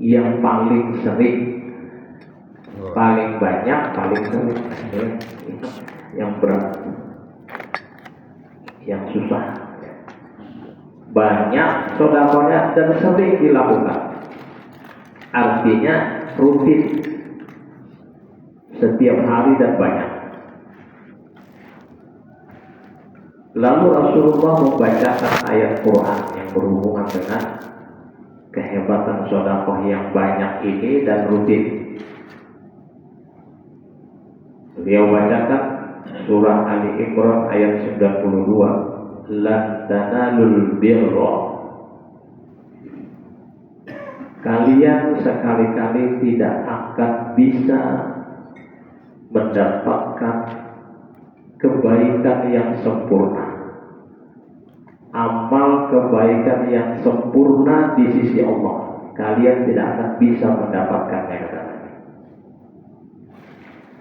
yang paling sering, paling banyak, paling sering, yang berat, yang susah. Banyak sedekahnya dan sering dilakukan, artinya rutin, setiap hari dan banyak. Lalu Rasulullah membacakan ayat Quran yang berhubungan dengan kehebatan sedekah yang banyak ini dan rutin. Beliau bacakan surah Ali Imran ayat 92, lan tanalul birra, kalian sekali-kali tidak akan bisa mendapatkan kebaikan yang sempurna, amal kebaikan yang sempurna di sisi Allah. Kalian tidak akan bisa mendapatkannya,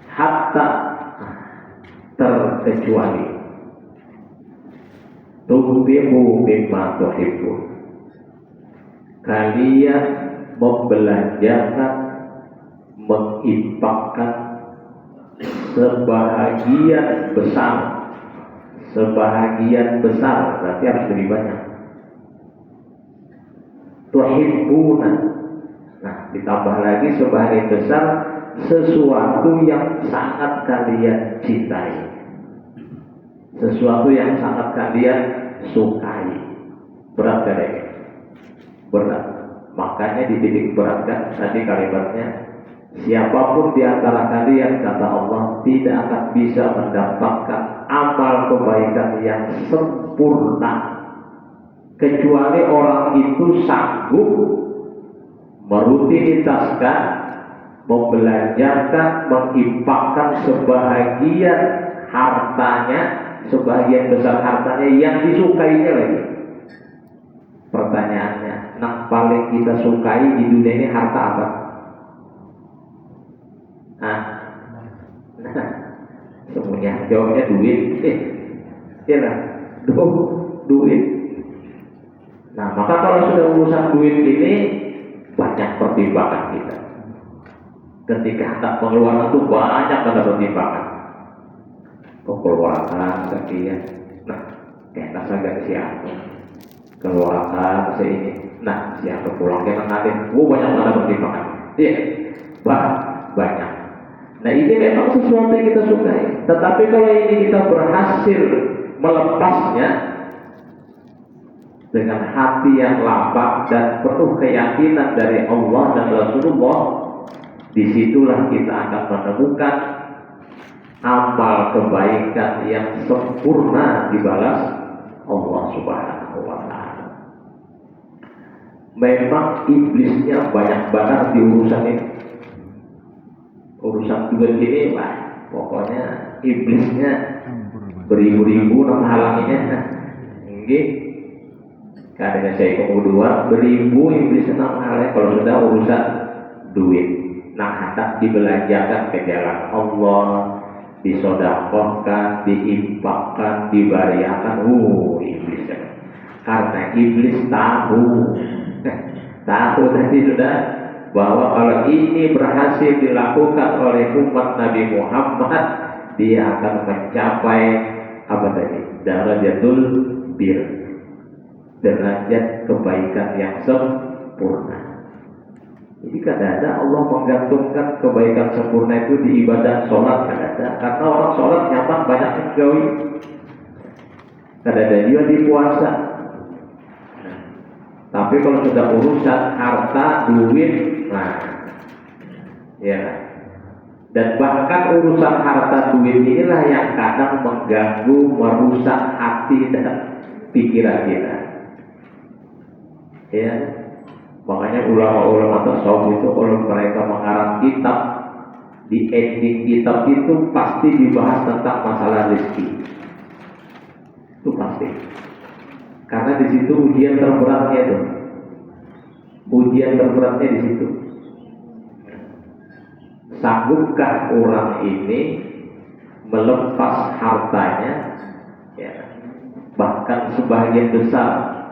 hatta, terkecuali tunfiqu mimma tuhibbun, kalian membelanjakan, menginfakkan sebahagian besar, berarti harus lebih banyak. Tuhibbuna, nah ditambah lagi sebahagian besar, sesuatu yang sangat kalian cintai, sesuatu yang sangat kalian sukai. Berat kadang, berat. Makanya dititik beratkan tadi kalimatnya, siapapun di antara kalian, kata Allah, tidak akan bisa mendapatkan amal kebaikan yang sempurna kecuali orang itu sanggup merutinitaskan, membelanjakan, menginfakkan sebahagian hartanya, sebagian besar hartanya yang disukainya lagi. Pertanyaannya, yang paling kita sukai di dunia ini harta apa? Semuanya jawabnya duit. Iya, duit. Nah, maka kalau sudah urusan duit ini banyak pertimbangan kita. Ketika hendak pengeluaran itu banyak ada pertimbangan. Pengeluaran sekian, nah kena agak siapa, keluaran seini, nah siapa pulang kena nanti, banyak ada pertimbangan. Iya, banyak. Nah ini memang sesuatu yang kita sukai. Tetapi kalau ini kita berhasil melepasnya dengan hati yang lapang dan penuh keyakinan dari Allah dan Rasulullah, disitulah kita akan menemukan amal kebaikan yang sempurna dibalas Allah Subhanahu wa Ta'ala. Memang iblisnya banyak banget di urusan ini. Urusan duit ini, pokoknya iblisnya beribu-ribu menghalanginya. Ini kadang saya ikut dua, beribu iblisnya menghalangi kalau sudah urusan duit. Nah, hendak dibelanjakan ke jalan Allah, disedekahkan, diinfakkan, dibariakan, iblisnya. Karena iblis tahu tadi sudah, bahwa kalau ini berhasil dilakukan oleh umat Nabi Muhammad, dia akan mencapai apa tadi? Darajatul bir, derajat kebaikan yang sempurna. Jadi kadang-kadang Allah menggantungkan kebaikan sempurna itu di ibadah sholat, kadang-kadang karena orang sholat nyaman banyak menjauhi, kadang-kadang juga di puasa. Tapi kalau sudah urusan harta, duit, dan bahkan urusan harta duit inilah yang kadang mengganggu, merusak hati dan pikiran kita. Ya, makanya ulama-ulama tasawuf itu kalau mereka mengarang kitab, di ending kitab itu pasti dibahas tentang masalah rezeki. Itu pasti. Karena di situ ujian terberatnya itu. Ujian terberatnya di situ. Sanggupkah orang ini melepas hartanya, bahkan sebagian besar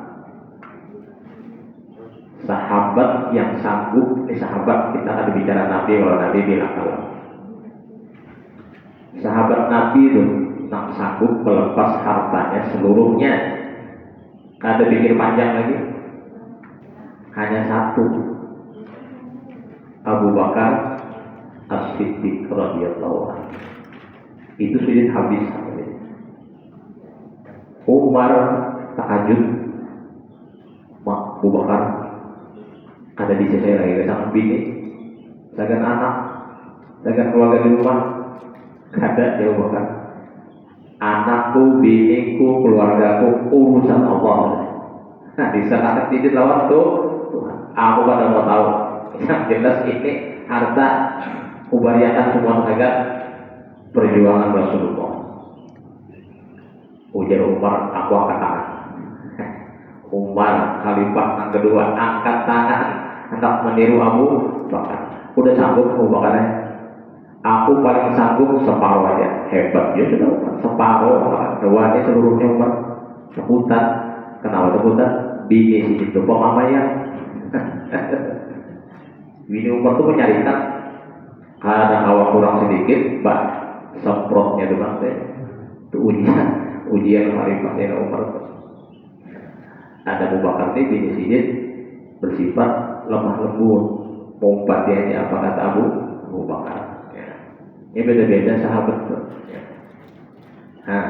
sahabat yang sanggup, ini sahabat kita kan bicara Nabi, kalau Nabi bilang kalau sahabat Nabi itu yang sanggup melepas hartanya seluruhnya, ada pikir panjang lagi, hanya satu, Abu Bakar As-Siddiq radhiyallahu anhu. Itu sudah habis. Umar tahajud, Abu Bakar ada di sisi lagi, sama bini, dengan anak, dengan keluarga di rumah, ada Abu Bakar. Anakku, biniku, keluargaku, urusan Allah. Nah, di saat itu lawan tuh, aku pada mau tahu. Yang jelas ini harta ubariakan semua saja perjuangan Rasulullah. Ujar Umar, aku angkat tangan. Umar, khalifah yang kedua, angkat tangan hendak meniru Abu Bakar. Udah sanggup Abu Bakar? Aku paling sanggup separuh aja. Hebat ya sudah Umar, separuh. Keduanya seluruhnya Umar seputar. Kenapa seputar? Bini sini tuh pemamaya. Bini Umar tuh menyarikan ada hawa kurang sedikit, bah semprotnya doang deh. Itu ujian khalifahnya Umar. Ada Abu Bakar ini bini Sidin bersifat lemah lembut, pompa dia ini apa kata Abu Bakar. Ya. Ini beda-beda sahabat. Ya. Nah,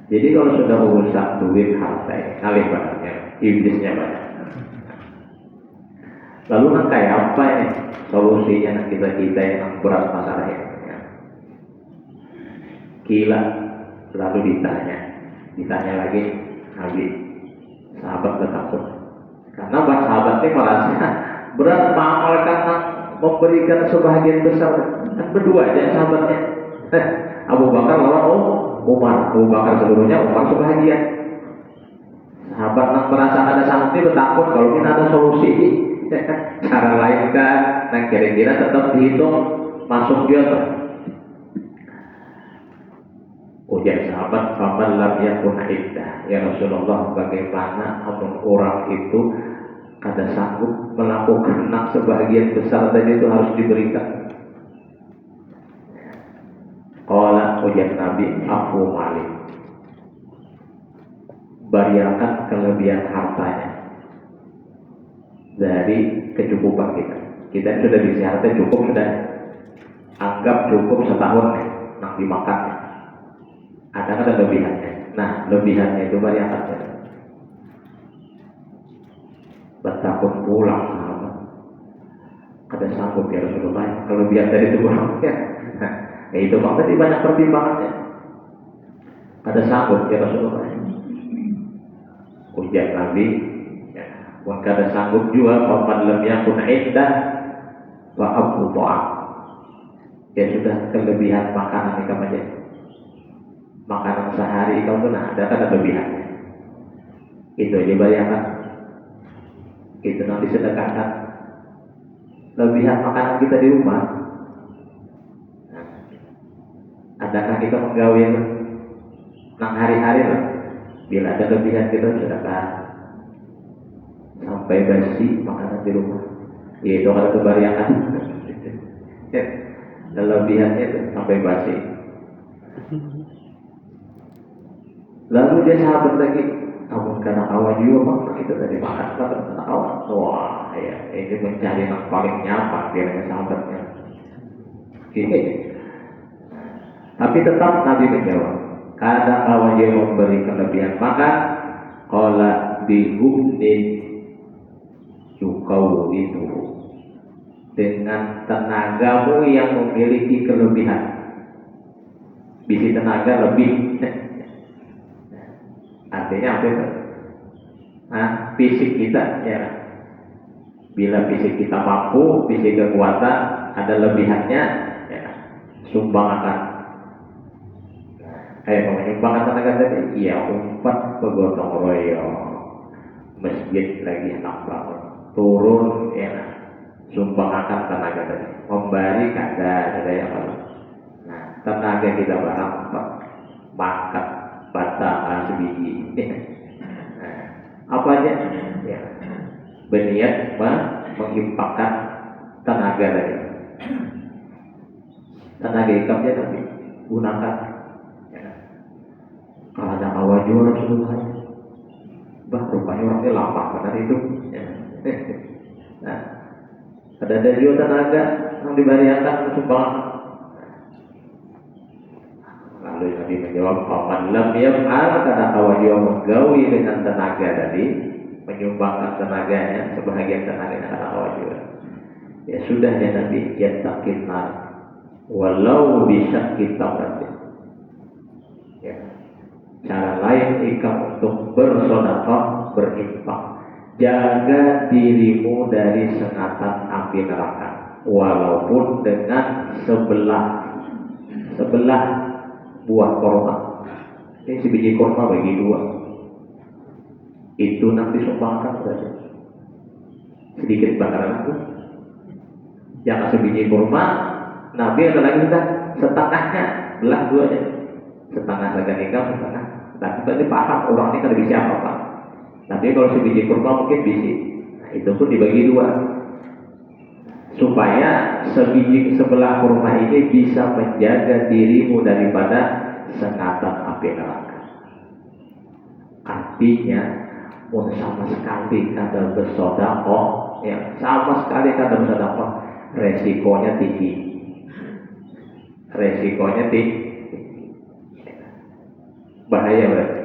jadi kalau sudah urusan duit harta, ngalih banyaknya, iblisnya banyak. Lalu kayak apa ini solusinya kita yang berat masalah ini? Ya. Gila, lalu ditanya lagi Nabi, sahabat bertakut. Karena sahabatnya merasa berat mengamalkan memberikan sebahagian besar, kan berdua aja sahabatnya. Abu Bakar lawan Umar, Abu Bakar seluruhnya, Umar sebahagian. Sahabat yang merasa ada sanksi bertakut kalau kita ada solusi. Cara lain kan, nah kira-kira tetap dihitung masuk dia tuh. Ujar sahabat, faman lam yakun iddah. Ya Rasulullah, bagaimana orang itu kada sanggup melakukan sebahagian besar tadi itu harus diberikan. Qala ujar Nabi, aku malik, bariakan kelebihan hartanya dari kecukupan kita. Kita sudah bisa harta cukup, sudah anggap cukup setahun nak dimakan. Ada lebihannya. Nah, lebihannya itu bariakan. Bertakun pulang sahabat. Kada sanggup ya Rasulullah, kelebihan dari itu pulang. Ya itu bang tadi banyak pertimbangannya. Kada sanggup ya Rasulullah. Ujar Nabi, bukan kada sanggup juga, paman lam yakun iddah wa abu ta'am. Ya sudah, kelebihan makanan ikam aja. Makanan sehari ikam tuh nah ada kelebihannya. Itu aja bayangkan. Itu nanti sedekahkan. Lebihan makanan kita di rumah. Nah, adakah kita menggawe nang hari-hari lah? Bila ada lebihan kita sedekah. Sampai basi makanan di rumah, itu ada kebariakan. Kelebihannya itu sampai basi. Lalu dia sahabat lagi, namun karena awal juga bang, itu tadi makan karena awal. Wah, ya ini mencari yang paling nyaman biar sahabatnya. Tapi tetap Nabi menjawab, karena awal dia memberi kelebihan makan, qala bihubnin kau itu dengan tenagamu yang memiliki kelebihan, bisi tenaga lebih. Artinya apa itu? Nah, fisik kita ya. Bila fisik kita mampu, fisik kekuatan ada lebihannya, ya, sumbangan. Menyumbangkan tenaga tadi, iya umpat pegotong royong, masjid lagi hendak bangun. Turun ya, sumbangkan tenaga tadi, memberi kada yang lalu. Nah, tenaga kita barang makan batang sebiji. Nah, apa aja? Ya. berniat menginfakkan tenaga tadi. Tenaga infaknya tadi gunakan. Ya. Kalau ada kawajuan Rasulullah, bah rupanya orangnya lapar benar itu. Ya. Nah, ada juga tenaga yang diberikan sumbangan. Lalu Nabi menjawab, "Faman lam yaf'al," kata kawajuan menggawi dengan tenaga tadi, menyumbangkan tenaganya, sebahagian tenaganya kata kawajuan. Ya sudah ya Nabi, yattaqin nar walau bisyakki tamratin. Ya. Cara lain ikam untuk bersedekah, berinfak, jaga dirimu dari sengatan api neraka, walaupun dengan sebelah buah korma. Ini sebiji korma bagi dua, itu nanti sumbangkan saja sedikit bakaran itu. Jangan sebiji kurma, Nabi ada lagi kita setengahnya, belah duanya, setengah saja nikah, setengah. Tapi berarti paham orang ini kada bisa apa-apa. Tapi kalau sebiji kurma mungkin bisa. Nah, itu pun dibagi dua, supaya sebiji sebelah kurma ini bisa menjaga dirimu daripada sengatan api neraka. Artinya, sama sekali kada bersedekah, ya sama sekali kada bersedekah, resikonya tinggi. Resikonya tinggi. Bahaya berarti.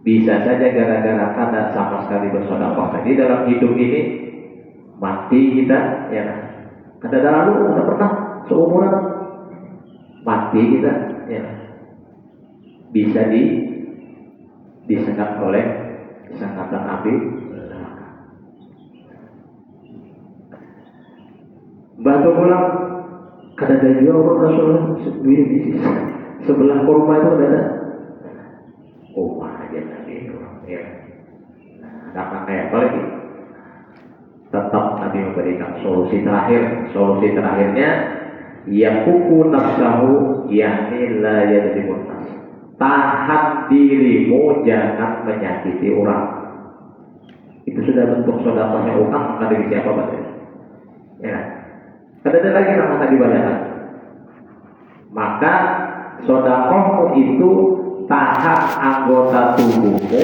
Bisa saja gara-gara kada sama sekali bersedekah. Jadi dalam hidup ini mati kita, ya. Ada lalu, ada pernah seumuran mati kita, ya. Bisa disengat oleh sengatan api. Batu pulang kada ada juga orang Rasulullah sendiri di sisi sebelah kurma itu ada. Oh aja Nabi ya. Nah, kayak apa lagi? Tetap Nabi memberikan solusi terakhir. Solusi terakhirnya yakuku nafsahu, yakni la yadrimun nas. Tahan dirimu, jangan menyakiti orang. Itu sudah bentuk sedekahnya utang dari siapa berarti? Ya. Ada lagi nama tadi banyak. Maka sedekahmu itu tahan anggota tubuhmu,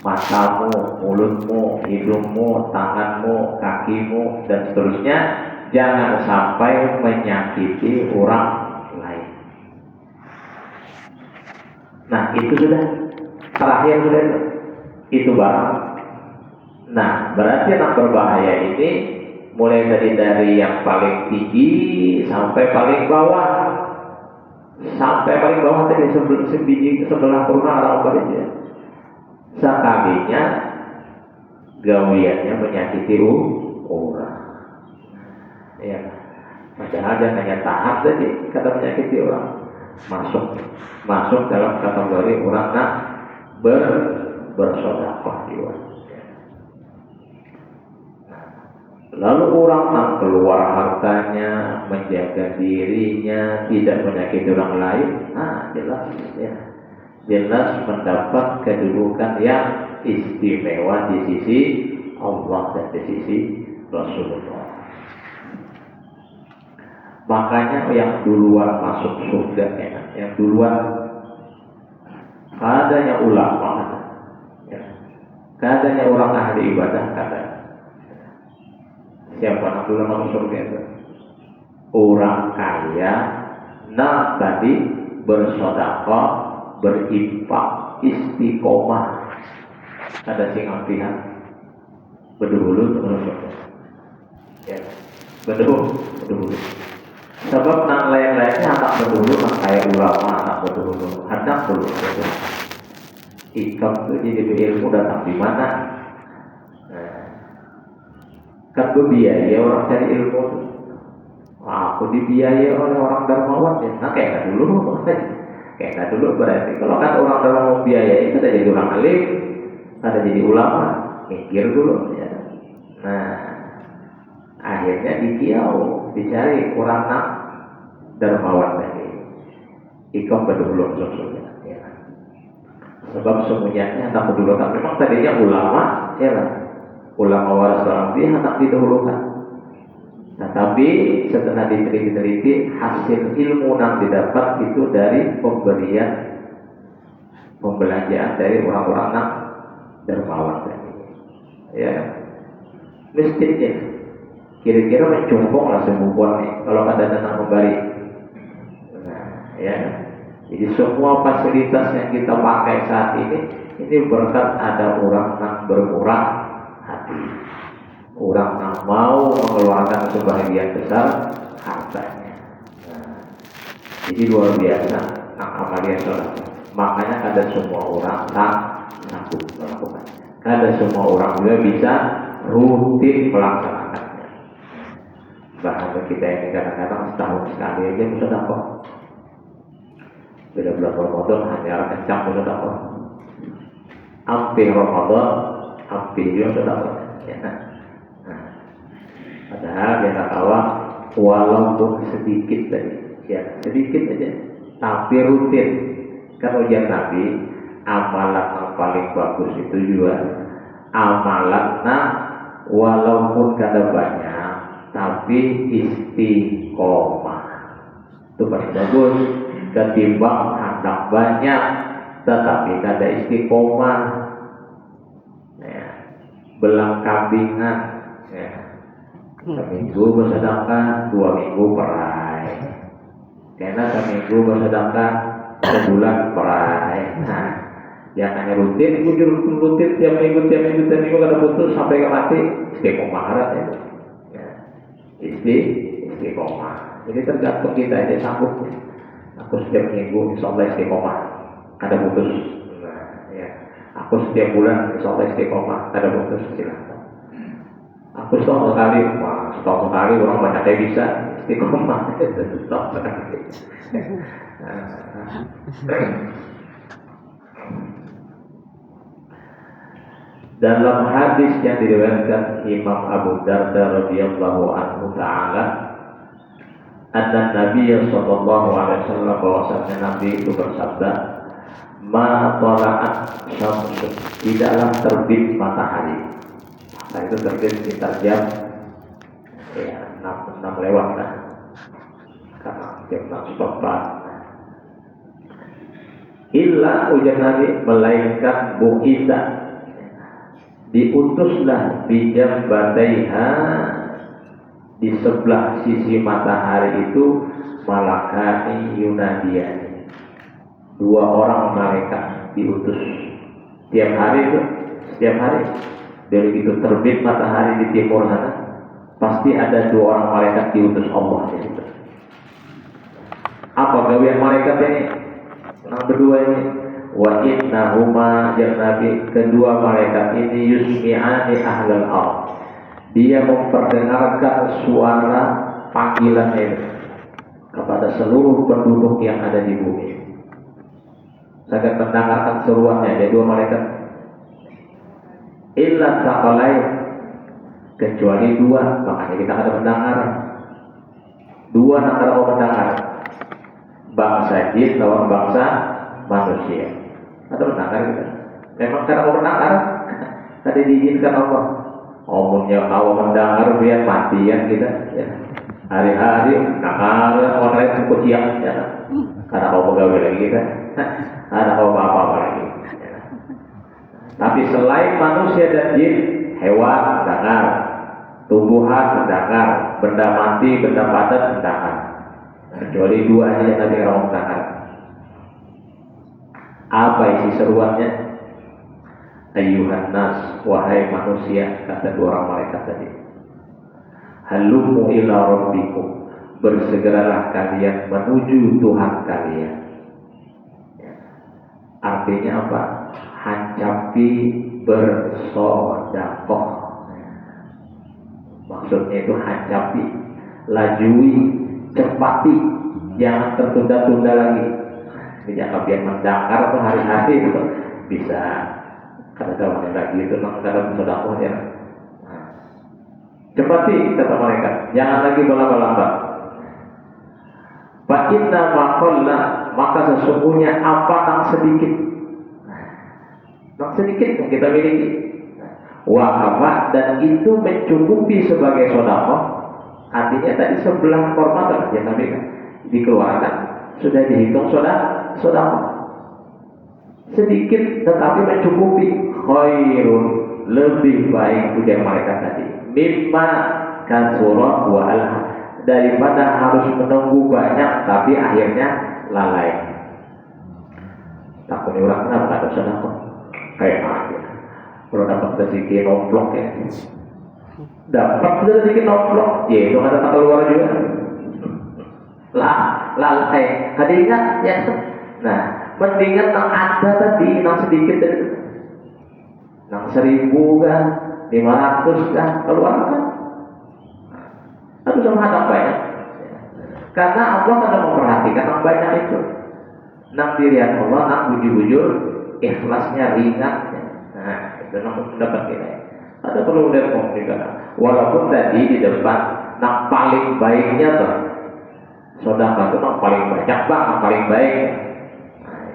matamu, mulutmu, hidungmu, tanganmu, kakimu, dan seterusnya. Jangan sampai menyakiti orang lain. Nah itu sudah terakhir sudah itu barang. Nah berarti yang berbahaya ini mulai dari yang paling tinggi sampai paling bawah. Sampai paling bawah tadi sebelah kurma atau apa aja. Sekalinya gawiannya menyakiti orang. Ya, padahal dia hanya tahan saja kata menyakiti orang. Masuk dalam kategori orang nak bersedekah juga. Lalu orang nak keluar hartanya, menjaga dirinya, tidak menyakiti orang lain, jelas ya. Jelas mendapat kedudukan yang istimewa di sisi Allah dan di sisi Rasulullah. Makanya yang duluan masuk surga enak, yang duluan adanya ulama, ya. Kadanya orang ahli ibadah kada. Siapa yang duluan masuk surga itu? Orang kaya, nah tadi bersedekah, berinfak, istiqomah. Ada singampihan berdulu terus surga. Ya, berdulu. Sebab nak lain-lainnya anak berdulu, nak kayak ulama, anak berdulu, anak dulu. Ikam itu jadi ilmu datang di mana? Kan berbiaya orang cari ilmu. Aku dibiayai oleh orang dermawan ya. Nah kayak dulu, kayak dulu berarti. Kalau kan orang dermawan biaya itu ada jadi orang alim, ada jadi ulama, mikir dulu. Ya. Nah akhirnya dicari orang nak dermawan tadi. Ikam berdulu surga. Ya. Sebab semuanya tak berdulu. Memang tadinya ulama, ya lah. ulama warasatul anbiya hendak didahulukan. Tetapi setelah diteliti hasil ilmu yang didapat itu dari pembelanjaan dari orang-orang yang dermawan tadi. Ya, masjidnya kira-kira mencumpung lah semua nih kalau ada dana memberi. Nah, ya. Jadi semua fasilitas yang kita pakai saat ini berkat ada orang yang bermurah hati, orang yang mau mengeluarkan sebagian besar hartanya. Nah, jadi luar biasa amalia sholat. Makanya ada semua orang tak sanggup melakukannya. Ada semua orang juga bisa rutin melaksanakannya. Bahkan kita ini kadang-kadang setahun sekali aja bisa dapat. Bila bulan Ramadan hanya kencang bisa dapat. Hampir Ramadan, hampir juga bisa dapat. Ya. Padahal dia katawa walaupun sedikit tadi, ya sedikit aja, tapi rutin. Kan ujian Nabi, amalan yang paling bagus itu juga amalan walaupun kada banyak, tapi istiqomah. Itu paling bagus. Ketimbang hendak banyak, tetapi kada istiqomah. Ya. Belang kambingan. Ya. Seminggu bersedekah, 2 minggu perai. Karena seminggu bersedekah, sebulan perai. Nah, jangan rutin, rutin tiap minggu kada putus sampai ke mati. Istiqomah harap ya. Ya. Istiqomah. Jadi tergantung kita aja sanggup. Aku setiap minggu insya Allah istiqomah, kada putus. Nah, ya. Aku setiap bulan insya Allah istiqomah, kada putus. Silahkan. Aku setahun sekali orang banyak yang bisa istiqomah. Setahun sekali. Dalam hadis yang diriwayatkan Imam Abu Darda radhiyallahu anhu taala, ada Nabi sallallahu alaihi wasallam, bahwasanya Nabi itu bersabda, "Ma tala'at syamsu," tidaklah terbit matahari. Nah, itu terbit sekitar jam 6 lewat lah. Karena jam 6.04. Illa ujar Nabi, melainkan bu'isa, diutuslah bijam badaiha, di sebelah sisi matahari itu malakani yunadiyani, 2 orang malaikat diutus setiap hari itu. Setiap hari dari itu terbit matahari di timur sana, pasti ada 2 orang malaikat diutus Allah di situ. Apa gawean malaikat ini? Yang berdua ini, wa innahuma jannabi, kedua malaikat ini yusmi'ani ahlal ardh, dia memperdengarkan suara panggilan itu kepada seluruh penduduk yang ada di bumi. Sangat mendengarkan seruannya. Ada 2 malaikat. Illa tsaqalain, kecuali 2, makanya kita ada mendengar. 2 antara orang mendengar, bangsa jin lawan bangsa manusia. Ada mendengar kita. Memang karena orang mendengar, tadi diizinkan Allah. Omongnya awal mendengar biar mati ya kita. Ya. Hari-hari mendengar orang lain cukup siang. Ya. Karena mau pegawai lagi kita. Karena mau apa-apa lagi. Ya. Tapi selain manusia dan jin, hewan mendengar, tumbuhan mendengar, benda mati, benda padat mendengar. Kecuali 2 aja yang tadi orang mendengar. Apa isi seruannya? Ayyuhan nas, wahai manusia, kata 2 orang malaikat tadi, halummu ila rabbikum, bersegeralah kalian menuju Tuhan kalian. Ya. Artinya apa? Hancapi bersodakoh. Maksudnya itu hancapi, lajui, cepati, jangan tertunda-tunda lagi. Jangan biar mendengar tuh hari-hari itu bisa. Kata lagi itu kadang bersedekah ya. Cepati kata mereka, jangan lagi berlama-lama. Fa inna ma qalla, maka sesungguhnya apa yang sedikit yang kita miliki. Wahama, dan itu mencukupi sebagai sedekah. Artinya tadi sebelah korma ya Nabi kan dikeluarkan, sudah dihitung sedekah. Sedikit tetapi mencukupi, khairun, lebih baik ujar mereka tadi, mimma kasura wa alha, daripada harus menunggu banyak tapi akhirnya lalai. Takutnya orang kenapa ada sedekah kayak aja. Kalau dapat rezeki nomplok ya, dapat rezeki nomplok, ya itu ada tak keluar juga. Lalai. Tadi ingat ya. Nah, mendingan yang ada tadi, yang sedikit tadi, yang 1.000 kan, 500 kan, keluar kan. Itu sama ada banyak. Karena Allah akan memperhatikan yang banyak itu. Nang dirian Allah, nang bujur-bujur, ikhlasnya ringan. Nah, itu nang mendapat nilai. Ada perlu depok juga. Walaupun tadi di depan, nang paling baiknya tuh, sedekah itu nang paling banyak bang, nang paling baik.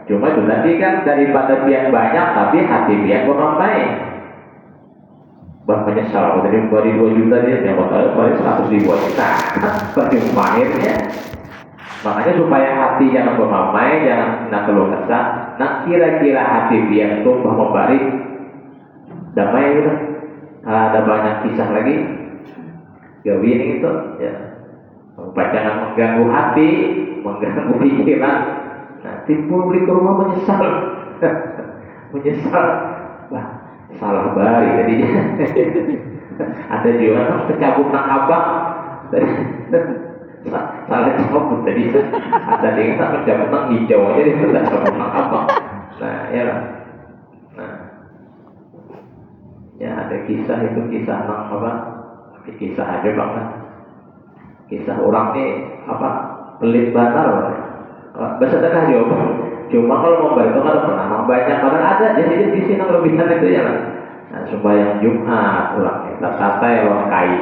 Cuma itu tadi kan daripada biar banyak tapi hati biar kurang baik. Bah menyesal dari 2 juta dia yang bakal paling 100.000 juta. Perjumpaannya. Makanya supaya hati jangan bermamai, jangan nak keluh kesah. Nah kira-kira hati biar tumpah membalik damai gitu. Ada banyak kisah lagi. Gawin itu ya. Jangan mengganggu hati, mengganggu pikiran. Nah, timbul di rumah menyesal, menyesal, wah salah bari tadinya. Ada juga kan kecabut nak abang, salah cabut tadi. Ada yang tak mencabut nak hijau aja dia tidak cabut nak abang. Nah, ya lah. Nah, ya ada kisah itu kisah nak apa? Kisah aja banget. Kisah orang nih apa? Pelit batal. Bersedekah juga. Cuma kalau mau bantu kan pernah banyak orang ada jadi di sini lebihan itu ya. Nah, sembahyang Jumat ulang kita kata elok kai.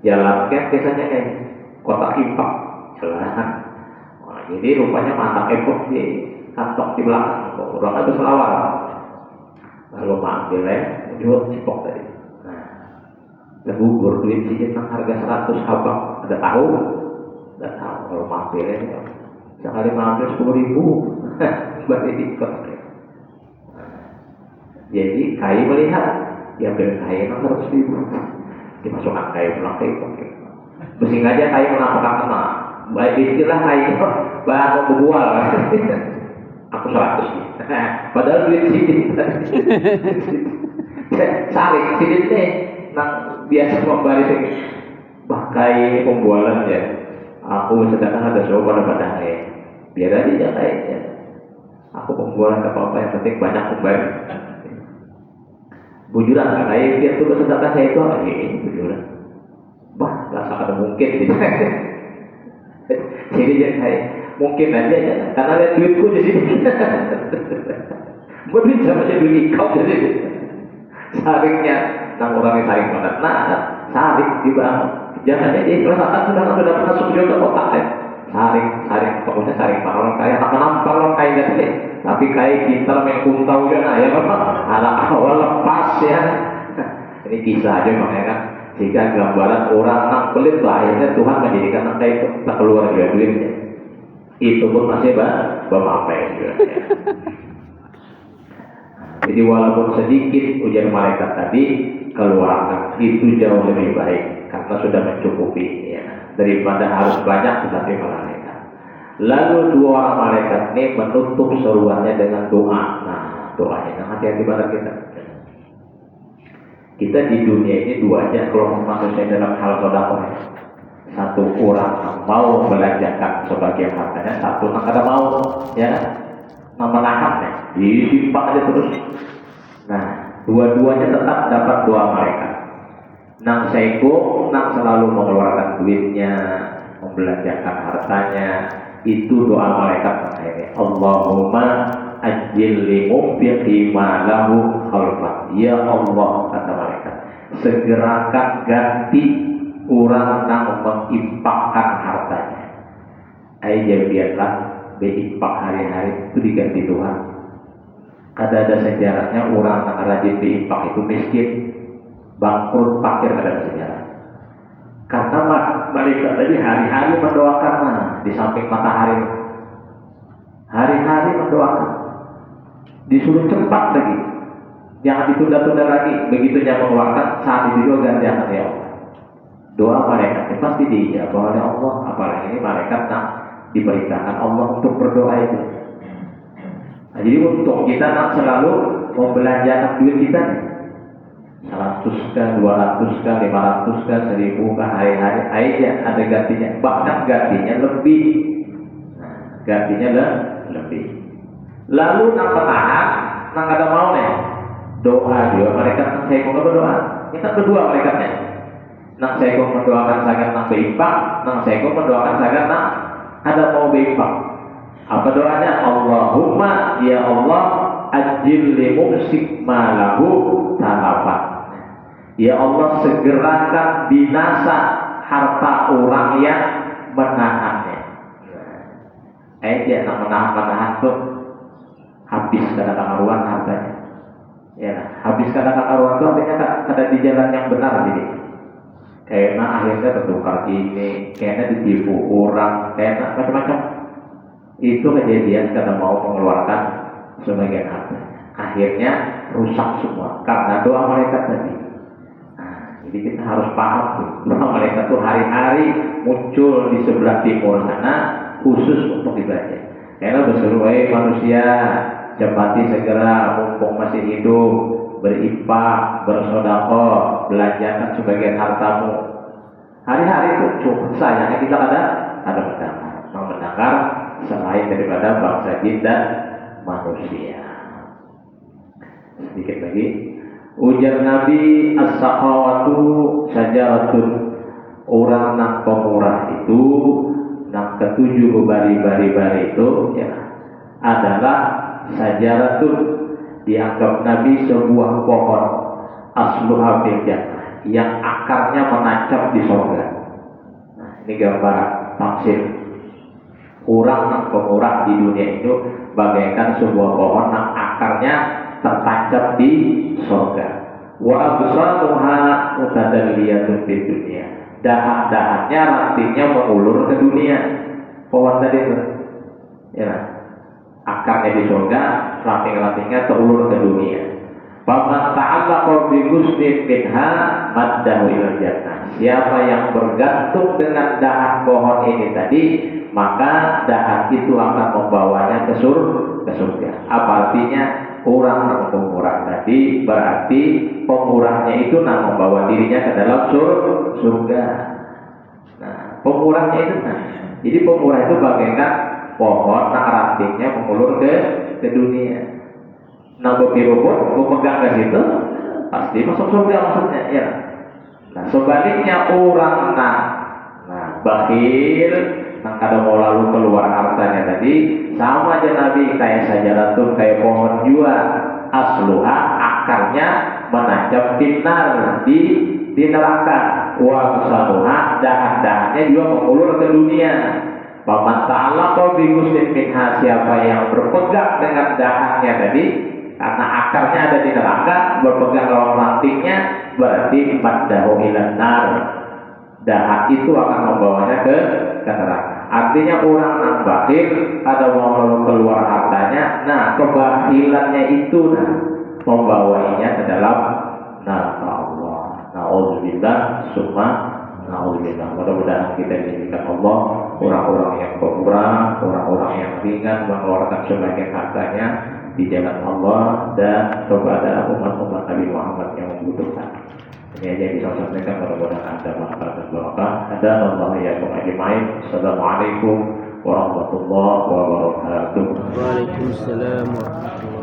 Jalan kan biasanya kayak kotak infak jalan. Nah, jadi rupanya mata epok di kantong di belakang. Orang itu selawat. Lalu ambil jual cipok tadi. Nah, gugur duit sih harga 100 habang ada tahu. Tidak tahu kalau mampirnya sekali mampir 10.000 berarti dikot. Jadi kai melihat dia beli kai 100.000 dimasukkan kai pulang kai mesti aja kai menampakkan kena baik istilah kai bahan mau berbual aku 100 padahal duit sini sarik sini nih nang biasa membaris bakai pembualan ya. Aku sedangkan ada show pada biar aja kayaknya. Aku pembualan apa-apa yang penting banyak kembali. Bujuran kan kayak dia tuh sedangkan saya itu ini bujuran. Bah, nggak sangat mungkin gitu. Jadi dia kayak mungkin aja ya, karena ada duitku di sini. Mungkin sama aja duit kau jadi. Saringnya, nang orang yang saring banget. Nah, saring di bawah. Jangan jadi perasaan sudah masuk juga kotak ya. Saring, pokoknya saring orang kaya, tak menampar orang kaya gitu. Tapi kaya pintar main kuntau juga, ya bapak. Anak awal lepas ya. Ini kisah aja makanya kan. Jika gambaran orang nang pelit lah, akhirnya Tuhan menjadikan nang kaya itu tak keluar juga duitnya. Itu pun masih bermapai juga. Ya. Jadi walaupun sedikit ujar malaikat tadi, keluarkan itu jauh lebih baik karena sudah mencukupi ya, daripada harus banyak tetapi malaikat. Lalu 2 orang malaikat ini menutup seruannya dengan doa. Nah, doanya hati-hati pada kita. Kita di dunia ini 2 aja kalau maksudnya dalam hal sedekah. 1 orang mau belanjakan sebagian hartanya, 1 yang kada mau ya. Menahan ya, disimpan aja terus. Nah, dua-duanya tetap dapat doa malaikat. Nang seko, nang selalu mengeluarkan duitnya, membelanjakan hartanya, itu doa malaikat ini. Allahumma ajil li mumfiqi ma lahu khalfan. Ya Allah, kata malaikat, segerakan ganti orang yang menginfakkan hartanya. Ayo biarlah berimpak hari-hari itu diganti Tuhan. Ada sejarahnya orang yang rajin diimpak itu miskin, bangkrut, fakir, ada sejarah. Karena mereka tadi hari-hari mendoakan di samping matahari, hari-hari mendoakan, disuruh cepat lagi, jangan ditunda-tunda lagi. Begitu dia mengeluarkan, saat itu juga gantian ya Allah. Doa malaikat pasti diijabah oleh Allah, apalagi ini malaikat diberitakan Allah untuk berdoa itu. Nah, jadi untuk kita selalu membelanjakan duit kita nih, 100 kah, 200 kah, 500 kah, 1000 kah, hari-hari aja ada gantinya, bahkan gantinya lebih. Gantinya lebih. Lalu penahan, ada mau nih doa dia, malaikat saya mau berdoa. Kita berdua malaikatnya. Saya mau mendoakan sangat beimpak, saya mau mendoakan sangat ada mau beimpak. Apa doanya? Allahumma ya Allah ajil li mumsik malahu talafat. Ya Allah segerakan binasa harta orang yang menahannya. Dia menahan tuh habis kadang karuan hartanya. Ya, habis kadang karuan itu artinya ada di jalan yang benar jadi. Kayaknya akhirnya tertukar ini, kayaknya ditipu orang, kayaknya macam-macam. Itu kejadian karena mau mengeluarkan sebagian harta. Akhirnya rusak semua karena doa malaikat tadi. Jadi kita harus paham tuh, doa malaikat tuh hari-hari muncul di sebelah timur sana khusus untuk dibaca. Karena berseru, manusia, cepati segera mumpung masih hidup, berinfak, bersedekah, belanjakan sebagian hartamu. Hari-hari itu cuma sayangnya kita ada mendengar selain daripada bangsa jin dan manusia. Sedikit lagi, ujar Nabi as-sakhawatu sajaratun, orang nak pemurah itu, nak ketujuh bari-bari itu ya adalah sajaratun, dianggap Nabi sebuah pohon asluha fil jannah yang akarnya menancap di surga. Nah, ini gambar tafsir. Orang yang pemurah di dunia itu bagaikan sebuah pohon yang akarnya tertancap di surga. Wa absaruha mutadalliyatun di dunia. Dahan-dahannya rantingnya mengulur ke dunia. Pohon tadi itu. Ya. Akarnya di surga, ranting-rantingnya terulur ke dunia. Faman ta'allaqa bi ghusnin minha maddahu ila jannah. Siapa yang bergantung dengan dahan pohon ini tadi, maka dahan itu akan membawanya ke surga. Apa artinya? Orang yang pemurah tadi berarti pemurahnya itu membawa dirinya ke dalam surga. Nah, pemurahnya itu jadi pemurah itu bagaikan pohon yang rantingnya mengulur ke dunia. Nah, berpiruput, memegang ke situ, pasti masuk surga maksudnya, ya. Nah, sebaliknya orang bakhil, kada mau lalu keluar hartanya tadi, sama aja Nabi kayak sajaratun, kayak pohon jua, asluha, akarnya menancap binar di neraka, wa saluha, dahan-dahannya juga mengulur ke dunia. Paman ta'ala bi ghusnin minha, siapa yang berpegang dengan dahannya tadi, karena akarnya ada di neraka, berpegang lawan rantingnya, berarti maddahu ilan nar, dahan itu akan membawanya ke neraka. Artinya orang yang bakhil, ada mau keluar hartanya, kebahilannya itu membawanya ke dalam neraka Allah. Na'udzubillah, summa na'udzubillah. Mudah-mudahan kita dijadikan Allah orang-orang yang pemurah, orang-orang yang ringan mengeluarkan sebagian hartanya di jalan Allah dan kepada umat-umat Nabi Muhammad yang membutuhkan. Ini aja yang bisa saya sampaikan, mudah-mudahan ada manfaat dan barokah. Ada Allah ya ajmain. Assalamualaikum warahmatullahi wabarakatuh. Waalaikumsalam warahmatullahi wabarakatuh.